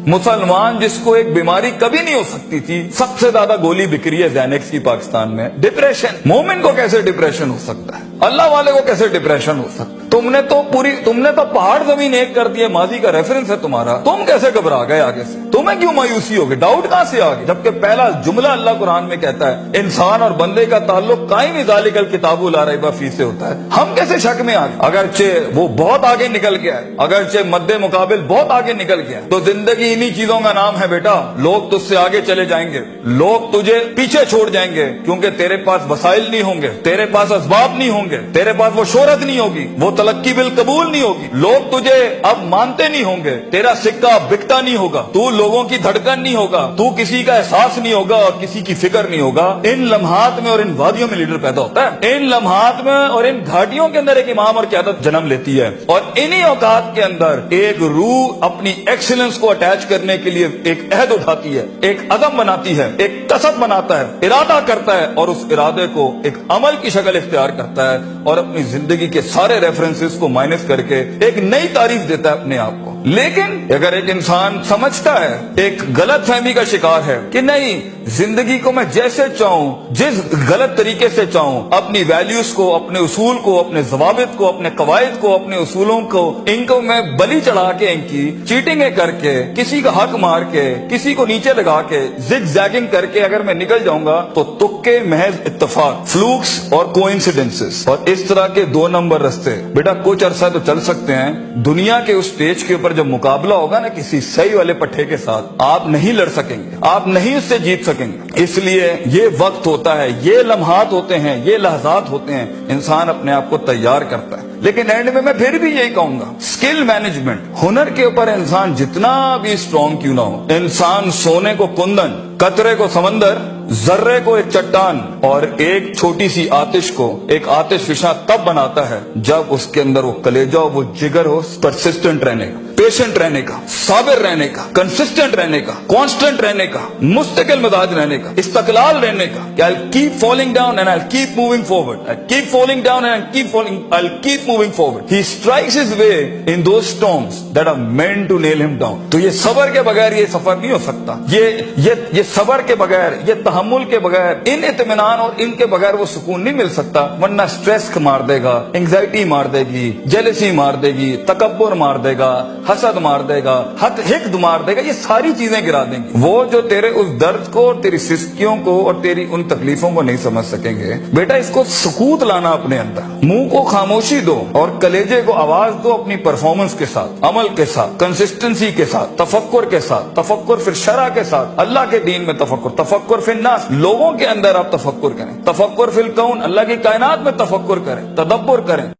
मुसलमान जिसको एक बीमारी कभी नहीं हो सकती थी, सबसे ज्यादा गोली बिक रही है ज़ैनेक्स की पाकिस्तान में। डिप्रेशन, मोमिन को कैसे डिप्रेशन हो सकता है? अल्लाह वाले को कैसे डिप्रेशन हो सकता है? तुमने तो पहाड़ जमीन एक कर दिए, माजी का रेफरेंस है तुम्हारा, तुम कैसे घबरा गए आगे से? तुम्हें क्यों मायूसी हो गई? डाउट कहां से आ गई? जबकि पहला जुमला अल्लाह कुरान में कहता है इंसान और बंदे का ताल्लुक कायम ज़ालिकल किताबु ला रैब फीह से होता है। हम कैसे शक में आ गए? अगरचे वो बहुत आगे निकल गया है, अगरचे मद्दे मुकाबिल बहुत आगे निकल गया है, तो जिंदगी इन्हीं चीजों का नाम है बेटा। लोग तुझसे आगे चले जाएंगे, लोग तुझे पीछे छोड़ जाएंगे, क्योंकि तेरे पास वसाइल नहीं होंगे, तेरे पास असबाब नहीं होंगे, तेरे पास वो शोहरत नहीं होगी, वो तलक्की बिल कबूल नहीं होगी, लोग तुझे अब मानते नहीं होंगे, तेरा सिक्का बिकता नहीं होगा, तू लोगों की धड़कन नहीं होगा, तू किसी का एहसास नहीं होगा और किसी की फिक्र नहीं होगा। इन लम्हात में और इन वादियों में लीडर पैदा होता है, इन लम्हात में और इन घाटियों के अंदर एक इमाम और क़यादत जन्म लेती है, और इन्हीं औकात के अंदर एक रूह अपनी एक्सीलेंस को अटैच करने के लिए एक अहद उठाती है, एक अज़म बनाती है, एक कसब बनाता है, इरादा करता है, और उस इरादे को एक अमल की शक्ल इख्तियार करता है, और अपनी जिंदगी के सारे रेफरेंसेस को माइनस करके एक नई तारीफ देता है अपने आप को। लेकिन अगर एक इंसान समझता है, एक गलत फहमी का शिकार है कि नहीं, जिंदगी को मैं जैसे चाहूं, जिस गलत तरीके से चाहूं, अपनी वैल्यूज को, अपने उसूल को, अपने जवाबित को, अपने कवायद को, अपने उसूलों को, इनको मैं बलि चढ़ा के, इनकी चीटिंगें करके, किसी का हक मार के, किसी को नीचे लगा के, जिग जैगिंग करके अगर मैं निकल जाऊंगा तो तुक्के, महज इत्तेफाक, फ्लूक्स और कोइंसिडेंसेस, और इस तरह के 2 नंबर रास्ते बेटा कुछ अरसा तो चल सकते हैं। दुनिया के उस स्टेज के ऊपर जब मुकाबला होगा ना किसी सही वाले पट्टे के साथ, आप नहीं लड़ सकेंगे, आप नहीं उससे जीत सकेंगे। इसलिए ये वक्त होता है, ये लम्हात होते हैं, ये लहजात होते हैं, इंसान अपने आप को तैयार करता है। लेकिन एंड में मैं फिर भी यही कहूंगा, स्किल मैनेजमेंट, हुनर के ऊपर इंसान जितना भी स्ट्रॉन्ग क्यों ना हो, इंसान सोने को कुंदन, कतरे को समंदर, जर्रे को एक चट्टान और एक छोटी सी आतिश को एक आतिश फिशा तब बनाता है जब उसके अंदर वो कलेजा हो, वो जिगर हो, परसिस्टेंट रहने का, पेशेंट रहने का, साबिर रहने का, कंसिस्टेंट रहने का, कांस्टेंट रहने का, मुस्तकिल मिजाज रहने का, इस्तकलाल रहने का, कि I'll keep falling down and I'll keep moving forward, I'll keep falling down and I'll keep moving forward. He strikes his way in those storms that are meant to nail him down. तो ये सबर के बगैर ये सफर नहीं हो सकता, ये सबर के बगैर, ये तहम्मुल के बगैर, इन इत्मीनान और इनके बगैर वो सुकून नहीं मिल सकता। वरना स्ट्रेस मार देगा, एंग्जाइटी मार देगी, जेलसी मार देगी, तकब्बुर मार देगा, हसद मार देगा, हिक़्द मार देगा, ये सारी चीजें गिरा देंगी। वो जो तेरे उस दर्द को और तेरी सिस्कियों को और तेरी उन तकलीफों को नहीं समझ सकेंगे। बेटा इसको सुकूत लाना अपने अंदर, मुंह को खामोशी दो और कलेजे को आवाज दो अपनी परफॉर्मेंस के साथ, अमल के साथ, कंसिस्टेंसी के साथ, तफक्कुर के साथ, तफक्कुर फिर शरा के साथ, अल्लाह के दीन में तफक्कुर, तफक्कुर फिर नास, लोगों के अंदर आप तफक्कुर करें, तफक्कुर फिल कौन, अल्लाह की कायनात में तफक्कुर करें, तदब्बुर करें।